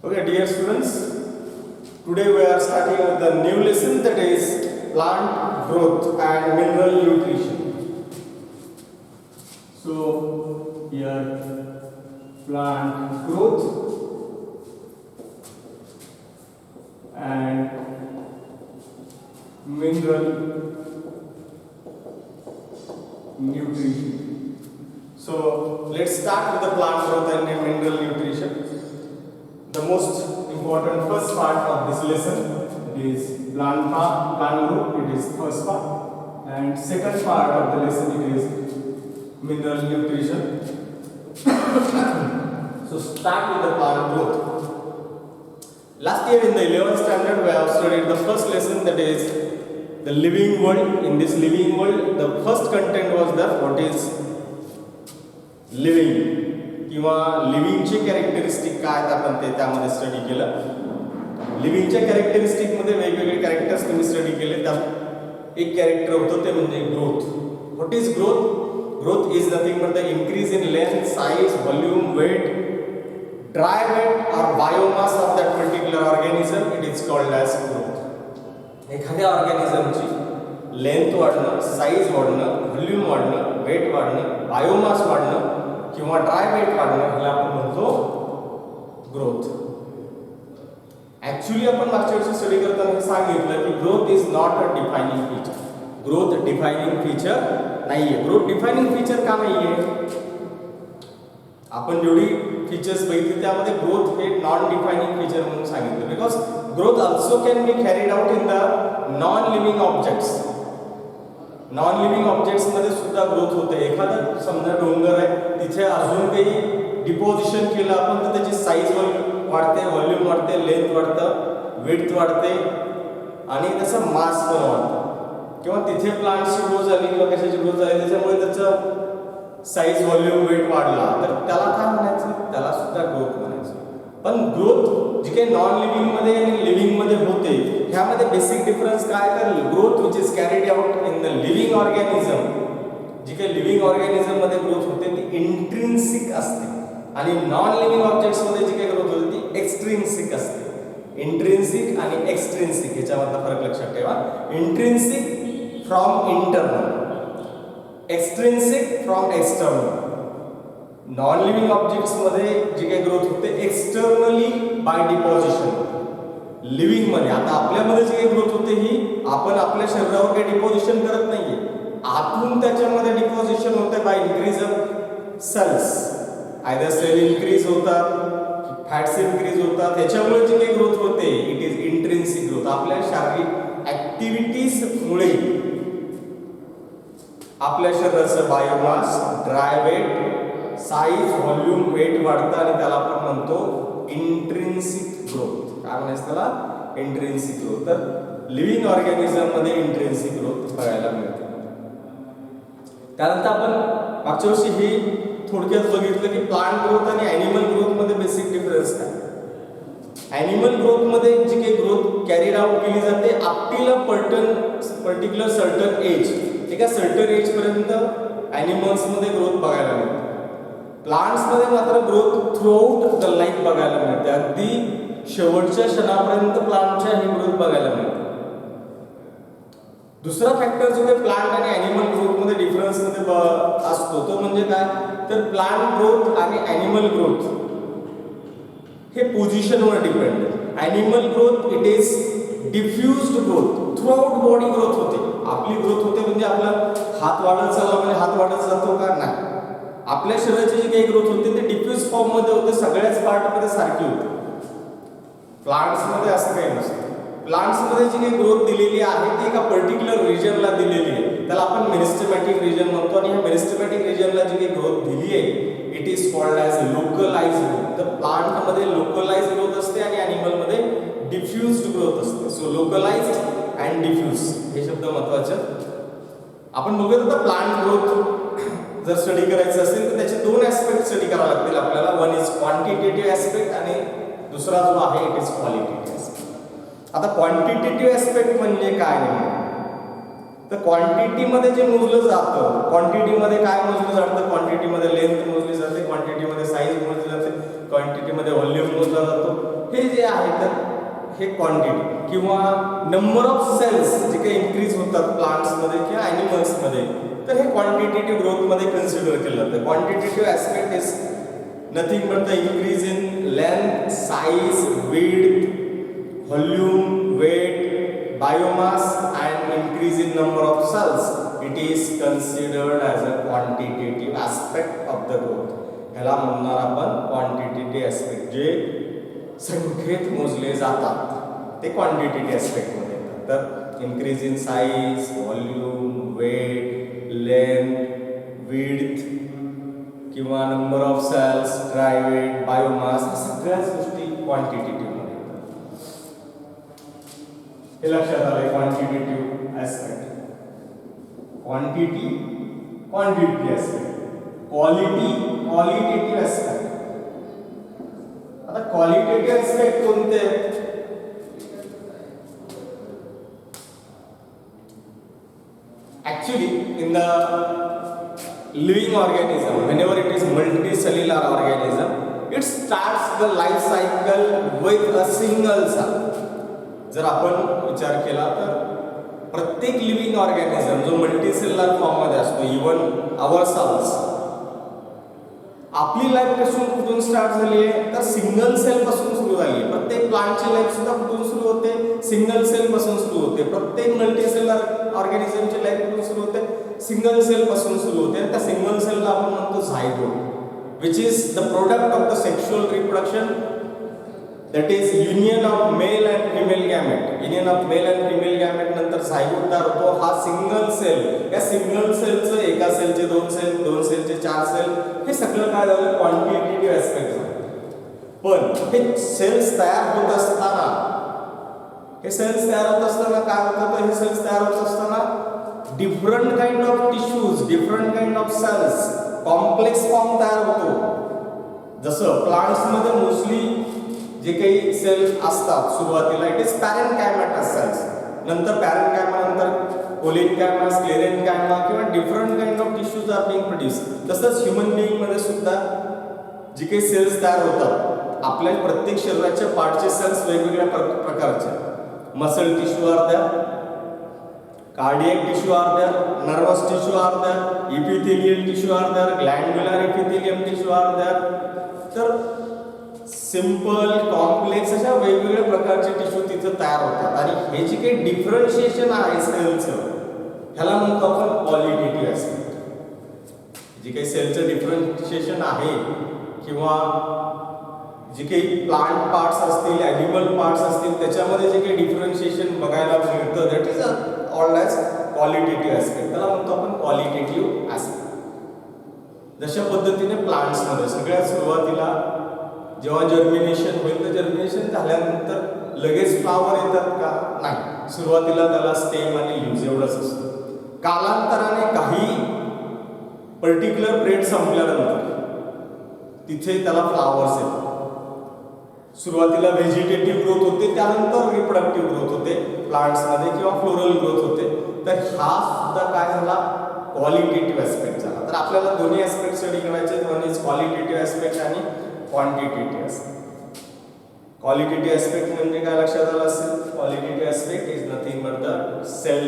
Okay, dear students, today we are starting with the new lesson, that is plant growth and mineral nutrition. So here plant growth and mineral nutrition. So let's start with the plant growth and mineral nutrition. The most important first part of this lesson is plant growth. It is first part, and second part of the lesson it is mineral nutrition. So start with the plant growth. Last year in the 11th standard we have studied the first lesson, that is the living world. In this living world, the first content was that what is living किंवा लिव्हिंगचे characteristic काय आहेत आपण ते त्यामध्ये study केलं. लिव्हिंगच्या characteristic मध्ये वेगवेगळे characters तुम्ही स्टडी केले. त्यात एक कॅरेक्टर होतं ते म्हणजे growth. What is growth? Growth is nothing but the increase in length, size, volume, weight, dry weight और biomass of that particular organism. It is called as growth. एखाद्या ऑर्गॅनिझमची लेंथ वाढणं, साइज वाढणं, व्हॉल्यूम वाढणं, weight वाढणं, biomass वाढणं किंवा dry weight वाढणं ह्याला आपण म्हणतो ग्रोथ. ऍक्च्युअली आपण मागच्या वर्षी स्टडी करताना हे सांगितलं की growth is not a defining feature. Growth defining feature नाहीये. ग्रोथ डिफाइनिंग फीचर का नाहीये? आपण जेवढी फीचर्स बघितली त्यामध्ये ग्रोथ हे नॉन डिफाइनिंग फीचर म्हणून सांगितलं. Because growth also can be carried out in the non living objects. Non living objects मध्ये सुद्धा ग्रोथ होते. एखादा समजा डोंगर आहे, तिथे अजून काही डिपॉझिशन केलं आपण तर त्याची साईज वाढते, व्हॉल्यूम वाढते, लेंथ वाढतं, विड्थ वाढते आणि त्याचा मास पण वाढतो. किंवा तिथे प्लांट्सची ग्रोथ झाली किंवा कशाची ग्रोथ झाली त्याच्यामुळे त्याचं साईज, व्हॉल्यूम, वेट वाढला तर त्याला काय म्हणायचं? त्याला सुद्धा ग्रोथ म्हणायचं. पण ग्रोथ जी काही नॉन लिव्हिंग मध्ये आणि लिव्हिंग मध्ये होते ह्यामध्ये बेसिक डिफरन्स काय? तर growth which is carried out in the living organism, जी काही लिव्हिंग ऑर्गॅनिझम मध्ये ग्रोथ होते ती इंट्रिन्सिक असते आणि नॉन लिव्हिंग ऑब्जेक्ट्स मध्ये जी काही ग्रोथ होते ती एक्सट्रिन्सिक असते. इंट्रिन्सिक आणि एक्सट्रिन्सिक याच्यामधला फरक लक्षात ठेवा. Intrinsic from internal, extrinsic from external. Non living objects मध्ये जी काही ग्रोथ होते एक्सटर्नली बाय डिपॉझिशन. लिव्हिंग मध्ये आता आपल्यामध्ये जी काही ग्रोथ होते ही आपण आपल्या शरीरावर काही डिपॉझिशन करत नाहीये, आतून त्याच्यामध्ये डिपॉझिशन होते by increase of cells. Either cell increase होतात, फॅट्स इन्क्रीज होतात, त्याच्यामुळे जी काही ग्रोथ होते इट इज इंट्रिन्सिक ग्रोथ. आपल्या शारीरिक ऍक्टिव्हिटीज मुळे आपल्या शरीराचं biomass, dry weight, size, volume, weight वाढतं आणि त्याला आपण म्हणतो इंट्रिन्सिक ग्रोथ. काय म्हणायचं त्याला? Intrinsic growth. तर लिव्हिंग ऑर्गॅनिझम मध्ये इंट्रिन्सिक ग्रोथ बघायला मिळते. त्यानंतर आपण मागच्या वर्षी हे थोडक्यात बघितलं की प्लांट ग्रोथ आणि ॲनिमल ग्रोथ मध्ये बेसिक डिफरन्स काय. ॲनिमल ग्रोथ मध्ये जी काही ग्रोथ कॅरीड आउट केली जाते up till a particular certain age. एका सर्टन एज पर्यंत ॲनिमल्स मध्ये ग्रोथ बघायला मिळते. प्लांट्स मध्ये मात्र growth throughout the life बघायला मिळते. अगदी शेवटच्या क्षणापर्यंत प्लांटच्या ही ग्रोथ बघायला मिळते. दुसरा फॅक्टर जो काही प्लांट आणि ॲनिमल ग्रोथ मध्ये डिफरन्स मध्ये असतो तो म्हणजे काय? तर प्लांट ग्रोथ आणि ॲनिमल ग्रोथ हे पोझिशनवर डिपेंड आहे. Animal growth it is diffused growth, throughout body growth होते. आपली ग्रोथ होते म्हणजे आपला हात वाढत चालला म्हणजे हात वाढत जातो का? नाही. आपल्या शरीराची जी काही ग्रोथ होते ते डिफ्यूज फॉर्म मध्ये होते, सगळ्याच पार्ट मध्ये सारखी होते. प्लांट्स मध्ये असं काही नसतं. प्लांट्स मध्ये जी काही ग्रोथ दिलेली आहे ती एका पर्टिक्युलर रिजनला दिलेली आहे, त्याला आपण मेरिस्टेमॅटिक रिजन म्हणतो. आणि ह्या मेरिस्टेमॅटिक रिजनला जी काही ग्रोथ दिली आहे it is called as localise growth. तर प्लांट मध्ये लोकलाइज ग्रोथ असते आणि ॲनिमल मध्ये डिफ्युज्ड ग्रोथ असते. सो लोकलाइज्ड अँड डिफ्यूज हे शब्द महत्वाचे. आपण बघूया आता प्लांट ग्रोथ जर स्टडी करायचं असेल तर त्याचे दोन ऍस्पेक्ट स्टडी करावे लागतील आपल्याला. वन इज क्वांटिटेटिव्ह ऍस्पेक्ट आणि दुसरा जो आहे इट इज क्वालिटेटिव्ह ऍस्पेक्ट. आता क्वांटिटेटिव्ह ऍस्पेक्ट म्हणजे काय नेमकं? तर क्वांटिटी मध्ये जे मोजलं जातं, क्वांटिटी मध्ये काय मोजलं जातं? क्वांटिटी मध्ये लेंथ मोजली जाते, क्वांटिटी मध्ये साईज मोजली जाते, क्वांटिटी मध्ये व्हॉल्यूम मोजला जातो, हे जे आहे तर हे क्वांटिटी किंवा नंबर ऑफ सेल्स जे काही इन्क्रीज होतात प्लांट्समध्ये किंवा ॲनिमल्समध्ये, तर हे क्वांटिटेटिव्ह ग्रोथमध्ये कन्सिडर केलं जातं. Quantitative aspect is nothing but the increase in length, size, width, volume, weight, biomass and increase in number of cells. It is considered as a quantitative aspect of the growth. ह्याला म्हणणार आपण quantitative aspect. जे संख्येत मोजले जातात ते quantitative ॲस्पेक्टमध्ये येतात. तर increase in size, volume, weight, length, width किंवा number of cells, dry weight, biomass, ह्या सगळ्याच गोष्टी क्वांटिटेटिव्ह. हे लक्षात आलंय quantitative aspect. Quantity aspect, qualitative aspect. आता क्वालिटेटिव्ह ॲस्पेक्ट कोणते? Actually in the living organism, whenever it is multicellular organism, it starts the life cycle with a single cell. जर आपण विचार केला तर प्रत्येक लिव्हिंग ऑर्गॅनिझम जो मल्टीसेल्युलर फॉर्ममध्ये असतो, इवन आवर सेल्स, आपली लाईफ कुठून स्टार्ट झाली आहे तर सिंगल सेल पासून सुरू झाली आहे. प्रत्येक प्लांटची लाईफ सुद्धा कुठून सुरू होते? सिंगल सेल पासून सुरू होते. प्रत्येक मल्टीसेल्युलर ऑर्गॅनिझमची लाईफ कुठून सुरू होते? सिंगल सेल पासून सुरू होते. त्या सिंगल सेलला आपण म्हणतो zygote, which is the product of the sexual reproduction, that is union of male and female gamete. Union of male and female gamete नंतर झायगोट तयार होतो. हा सिंगल सेल, या सिंगल सेलचं एका सेलचे दोन सेल, दोन सेलचे चार सेल, हे सगळं काय झालं? क्वांटिटेटिव्ह ॲस्पेक्ट झालं. पण हे सेल्स तयार होत असताना, हे सेल्स तयार होत असताना काय होतं? तर हे सेल्स तयार होत असताना different kind of tissues, different kind of cells, complex form तयार होतो. जसं प्लांट्समध्ये मोस्टली जे काही सेल्स असतात सुरुवातीला, इट इज पॅरेन्कायमॅटस सेल्स, नंतर पॅरेन्कायमा, नंतर कोलिनकायमा, स्क्लेरेन्कायमा किंवा different kind of tissues are being produce. तसंच ह्युमन बिईंगमध्ये सुद्धा जे काही सेल्स तयार होतात, आपल्या प्रत्येक शरीराच्या पार्टचे सेल्स वेगवेगळ्या प्रकारचे, मसल टिश्यू आर द्या, कार्डियक टिश्यू आर द्या, नर्वस टिश्यू आर द्या, इपिथेलियल टिश्यू आर द्या, ग्लँड्युलर इपिथेलियम टिश्यू आर द्या. तर सिंपल, कॉम्प्लेक्स अशा वेगवेगळ्या प्रकारचे टिश्यू तिथं तयार होतात. आणि हे जे काही डिफरन्शिएशन आहे सेलचं, ह्याला म्हणतो आपण क्वालिटेटिव्ह ॲस्पेक्ट. जे काही सेलचं डिफरन्शिएशन आहे किंवा जे काही प्लांट पार्ट्स असतील, ॲनिमल पार्ट्स असतील, त्याच्यामध्ये जे काही डिफरन्शिएशन बघायला मिळतं, that is old as qualitative aspect. त्याला म्हणतो आपण क्वालिटेटिव्ह ॲस्पेक्ट. जशा पद्धतीने प्लांट्समध्ये सगळ्यात सुरुवातीला जेव्हा जर्मिनेशन होईल, तर जर्मिनेशन झाल्यानंतर लगेच फ्लावर येतात का? नाही. सुरुवातीला त्याला स्टेम आणि लीव्ज एवढंच असतं. कालांतराने काही पर्टिक्युलर पिरियड संपल्यानंतर तिथे त्याला फ्लावर्स येतात. सुरुवातीला व्हेजिटेटिव्ह ग्रोथ होते, त्यानंतर रिप्रोडक्टिव्ह ग्रोथ होते प्लांट्समध्ये किंवा फ्लोरल ग्रोथ होते. तर हा सुद्धा काय झाला? क्वालिटेटिव्ह ॲस्पेक्ट झाला. तर आपल्याला दोन्ही ॲस्पेक्ट स्टडी करायचे, वन इज क्वालिटेटिव्ह ॲस्पेक्ट आणि क्वांटिटेटिव्ह ॲस्पेक्ट. क्वालिटेटिव्ह ॲस्पेक्ट म्हणजे काय लक्षात आलं असेल? Qualitative aspect is nothing but the cell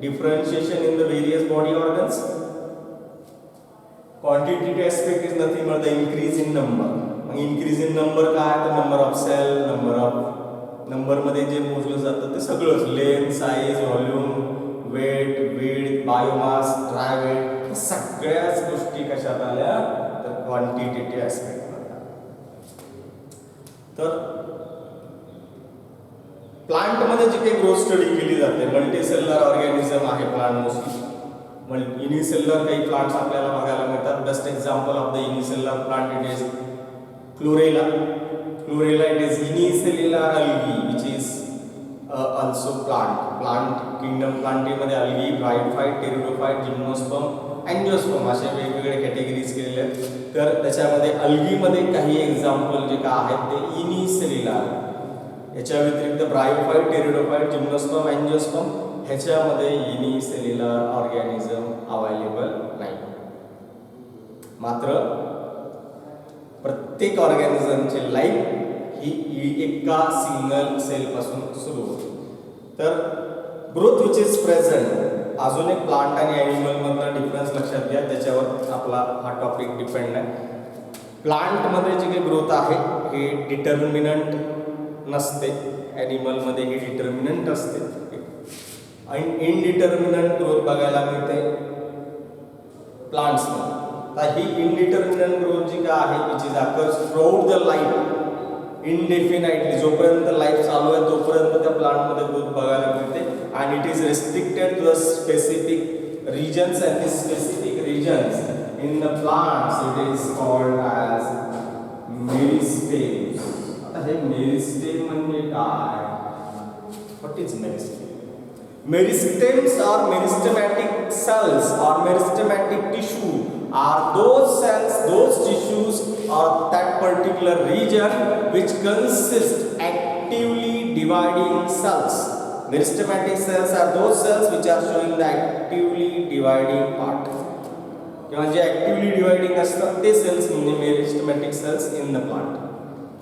differentiation in the various body organs. Quantitative aspect is nothing but the increase in number. मग increase in number काय? तर number of sale, नंबरमध्ये जे मोजलं जातं ते सगळंच, length, size, volume, weight, width, biomass, dry weight, सगळ्याच गोष्टी कशात आल्या? तर क्वांटिटेटिव्ह ॲस्पेक्ट. तर प्लांटमध्ये जी काही ग्रोथ स्टडी केली जाते, मल्टीसेल्युलर ऑर्गॅनिझम आहे प्लांट मोस्टली. युनिसेल्युलर काही प्लांट्स आपल्याला बघायला मिळतात. Best example of the unicellular plant it is chlorella. It is unicellular algae which is also plant kingdom. प्लांटीमध्ये algae, bryophyte, pteridophyte, gymnosperm, angiosperm असे वेगवेगळे categories केलेले आहेत. तर त्याच्यामध्ये algae काही एक्झाम्पल जे का आहेत ते युनिसेल्युलर. याच्या व्यतिरिक्त ब्रायोफाइट, टेरिडोफाइट, जिम्नोस्पर्म, अँजिओस्पर्म ह्याच्यामध्ये युनिसेल्युलर ऑर्गॅनिझम अवेलेबल नाही. मात्र प्रत्येक ऑर्गॅनिझमची लाईफ ही एका सिंगल सेल पासून सुरू होते. तर ग्रोथ विच इज प्रेझेंट, अजून एक प्लांट आणि ॲनिमल मधला डिफरन्स लक्षात घ्या, त्याच्यावर आपला हा टॉपिक डिपेंड आहे. प्लांटमध्ये जी काही ग्रोथ आहे हे डिटर्मिनंट नसते, ॲनिमलमध्ये ही डिटर्मिनंट असते. आणि इनडिटर्मिनंट ग्रोथ बघायला मिळते प्लांट्समध्ये. तर ही इनडिटर्मिनंट ग्रोथ जी काय आहे which is occurs throughout the life indefinitely, जोपर्यंत लाईफ चालू आहे तोपर्यंत त्या प्लांटमध्ये ग्रोथ बघायला मिळते. आणि it is restricted to the specific regions, and this specific regions in the plants it is called as meristems. आता हे मेरिस्टेम म्हणजे काय? What is meristem? Meristems are meristematic cells or meristematic tissue are those cells, those tissues or that particular region which consist actively dividing cells. Meristematic cells are those cells which are showing the actively dividing part. किंवा जे actively dividing असतात ते cells म्हणजे meristematic cells in the plant.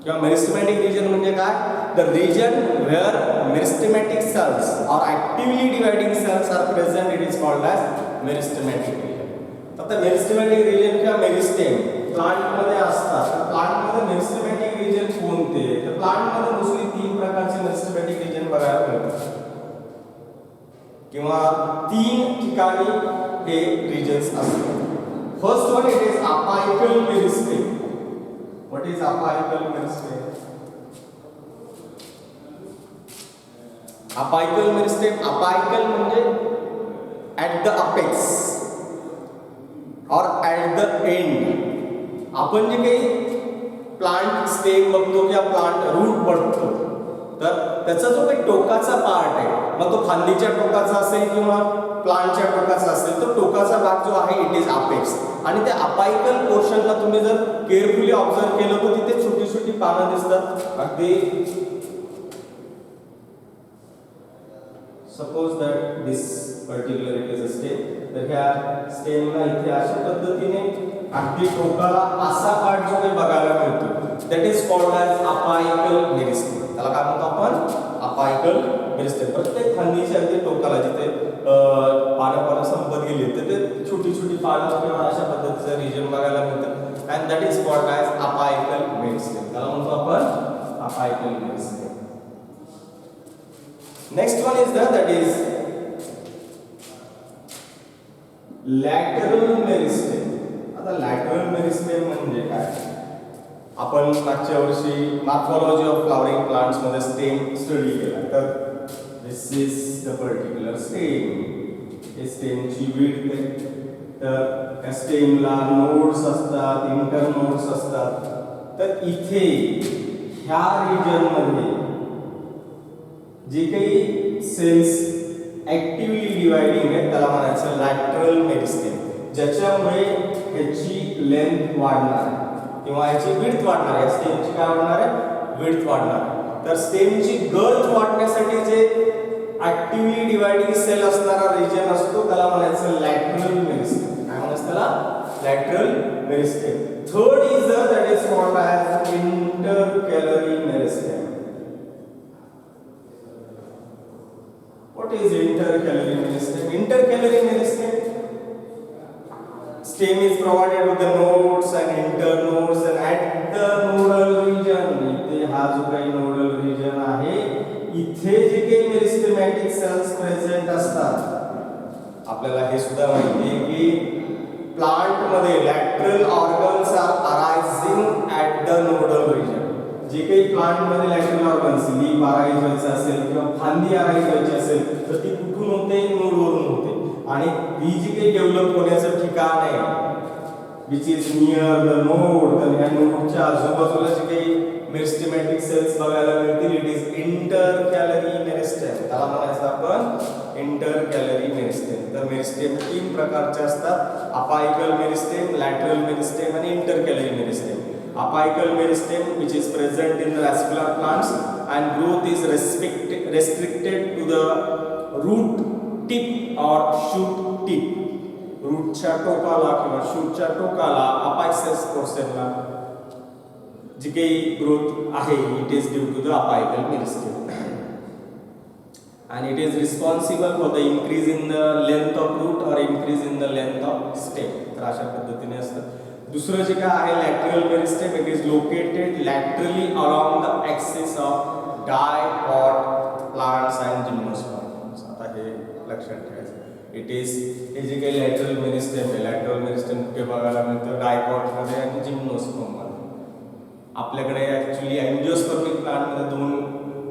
किंवा meristematic region म्हणजे काय? The region where meristematic cells or actively dividing cells are present, it is called as meristematic region. आता meristematic region किंवा मेरिस्टेम प्लांटमध्ये असतात. तर प्लांटमध्ये मेरिस्टेमॅटिक रिजन कोणते? तर प्लांटमध्ये मोस्टली 3 प्रकारचे मेरिस्टेमॅटिक रिजन बघायला मिळतात किंवा 3 ठिकाणी हे रिजन्स असतात. First one, it is apical meristem. What is apical meristem? Apical meristem, apical म्हणजे at the apex or at the end. आपण जे काही प्लांट स्टेम बघतो किंवा प्लांट रूट बघतो, तर त्याचा जो काही टोकाचा पार्ट आहे, मग तो फांदीच्या टोकाचा असेल किंवा प्लांटच्या टोकाचा असेल, तो टोकाचा भाग जो आहे इट इज अपेक्स. आणि त्या अपायकल पोर्शनला तुम्ही जर केअरफुली ऑब्झर्व केलं तर तिथे छोटी छोटी पानं दिसतात. अगदी suppose that this particular it is a stem, तर ह्या स्टेमला इथे अशा पद्धतीने अगदी टोकाला असा पार्ट जो काही बघायला मिळतो that is called as apical meristem. त्याला काय म्हणतो आपण? Apical meristem. प्रत्येक फांदीच्या अगदी टोकाला जिथे पानं संपत गेली तर ते छोटी छोटी पानं किंवा अशा पद्धतीचं रिजन बघायला मिळतं. And that is called as apical meristem. त्याला म्हणतो आपण apical meristem. Next one is that is lateral meristem. आता लॅटरल मेरिस्टेम म्हणजे काय? आपण मागच्या वर्षी मॉर्फोलॉजी ऑफ फ्लॉवरिंग प्लांट्स मध्ये स्टेम स्टडी केला. तर this is the particular stem. हे स्टेमची विड्थ आहे. तर त्या स्टेमला नोड्स असतात, इंटर नोड्स असतात. तर इथे ह्या रिजन मध्ये जे काही सेल्स ऍक्टिव्हली डिवायडिंग आहे त्याला म्हणायचं लॅटरल मेरिस्टेम, ज्याच्यामुळे ह्याची लेंथ वाढणार आहे किंवा ह्याची विड्थ वाढणार आहे. स्टेमची काय वाढणार आहे? विड्थ वाढणार आहे. तर स्टेमची गर्थ वाढण्यासाठी जे ऍक्टिव्हली डिवायडिंग सेल असणारा रिजन असतो त्याला म्हणायचं लॅटरल मेरिस्टेम. काय म्हणायचं त्याला? Lateral meristem. Third is that is called as intercalary meristem. What is intercalary meristem? Intercalary meristem stem is provided with the nodes and internodes and at the nodal region. इथे हा जो काही nodal region आहे इथे जे काही मेरिस्टेमॅटिक cells present असतात. आपल्याला हे सुद्धा माहिती आहे की प्लांट मध्ये lateral organs are arising at the nodal region. जे काही प्लांट मध्ये लॅटरल ऑर्गन्स लीफ अराईज व्हायचं असेल किंवा फांदी अराईज व्हायची असेल तर ती कुठून होते? नोडवरून होते. आणि ही जी काही डेव्हलप होण्याचं ठिकाण आहे which is near the node, तर ह्या नोडच्या आजूबाजूला जे काही मेरिस्टेमॅटिक सेल्स बघायला मिळतील इट इज इंटरकॅलरी मेरिस्टेम. त्याला म्हणायचं आपण इंटरकॅलरी मेरिस्टेम. तर मेरिस्टेम 3 प्रकारचे असतात: अपायकल मेरिस्टेम, लॅटरल मेरिस्टेम आणि इंटरकॅलरी meristem. Apical meristem which is present in the vascular plants and growth is restricted to the root tip or shoot tip. रूटच्या टोकाला किंवा शूटच्या टोकाला अपायसेस पोर्शनला जी काही ग्रोथ आहे it is due to the apical meristem and it is responsible for the increase in the length of root or increase in the length of stem. तर अशा पद्धतीने असतं. दुसरं जे काय आहे lateral meristem, it is located laterally along the axis of dipod plants and gymnosperms. आता हे लक्षात ठेवायचं. It is हे जे काही lateral meristem आहे, lateral meristem कुठे बघायला मिळतं डायपॉड मध्ये आणि जिम्नोस्पर्म मध्ये. आपल्याकडे ऍक्च्युली अँजिओस्पर्मिक प्लांट मध्ये दोन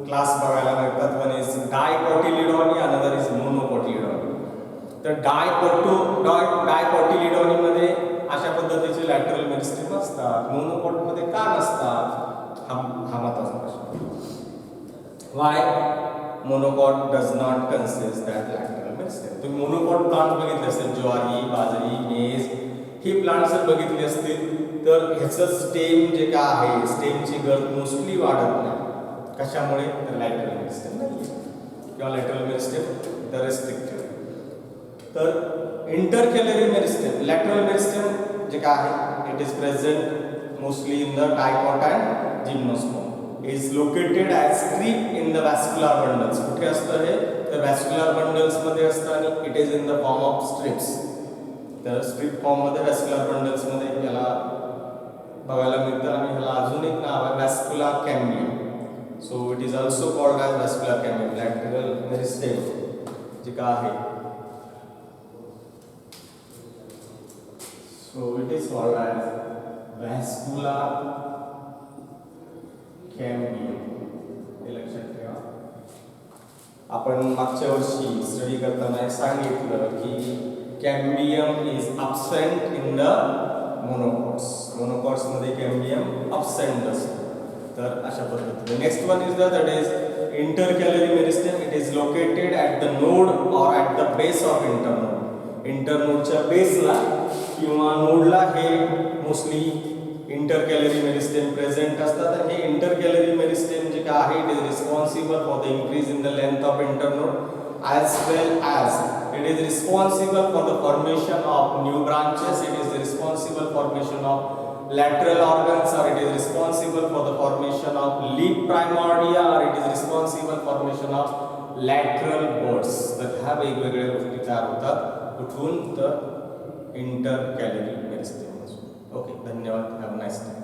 क्लास बघायला मिळतात. One is dicotyledonae, another is monocotyledonae. तर डायकोटिलिडॉनी मध्ये अशा पद्धतीचे लॅटरल मेरिस्टेम असतात, मोनोकोट मध्ये का नसतात हा महत्त्वाचा प्रश्न. Why monocot does not consist that lateral meristem. तुम्ही मोनोकोट प्लांट बघितले असेल, ज्वारी, बाजरी, मेज ही प्लांट जर बघितली असतील तर ह्याचं स्टेम जे काय आहे, स्टेमची गर्थ मोस्टली वाढत नाही. कशामुळे? तर लॅटरल मेरिस्टेम नाही किंवा लॅटरल मेरिस्टेम द रेस्ट्रिक्टेड. तर इंटरकॅलरी मेरिस्टेम, लॅटरल मेरिस्टेम जे काय आहे it is present mostly in the dicot and gymnosperm. Is located as strip in the vascular bundles. कुठे असतं हे? तर वॅस्क्युलर बंडल्स मध्ये असतं आणि it is in the form of strips. तर स्ट्रिप फॉर्म मध्ये वॅस्क्युलर बंडल्स मध्ये याला बघायला मिळतं आणि ह्याला अजून एक नाव आहे वॅस्क्युलर cambium. So it is also called as vascular cambium, lateral meristem जे का आहे. So it is called as vascular cambium. हे लक्षात ठेवा. आपण मागच्या वर्षी स्टडी करताना सांगितलं की cambium is absent in the monocots. Monocots मध्ये कॅम्बियम absent असतं. तर अशा पद्धतीने. Next one is that is intercalary meristem. It is located at the node or at the base of internode. इंटरनोडच्या बेसला किंवा नोडला हे मोस्टली इंटरकॅलरी मेरिस्टेम प्रेझेंट असतात. हे इंटरकॅलरी मेरिस्टेम जे काय आहे it is responsible for the increase in the length of internode as well as it is responsible for the formation of new branches. It is responsible for formation of lateral organs, or it is responsible for the formation of leaf primordia, or it is responsible for formation of lateral buds. तर ह्या वेगवेगळ्या गोष्टी तयार होतात कुठून? तर इंटरकॅलरी meristem. Okay, धन्यवाद. Have a nice day.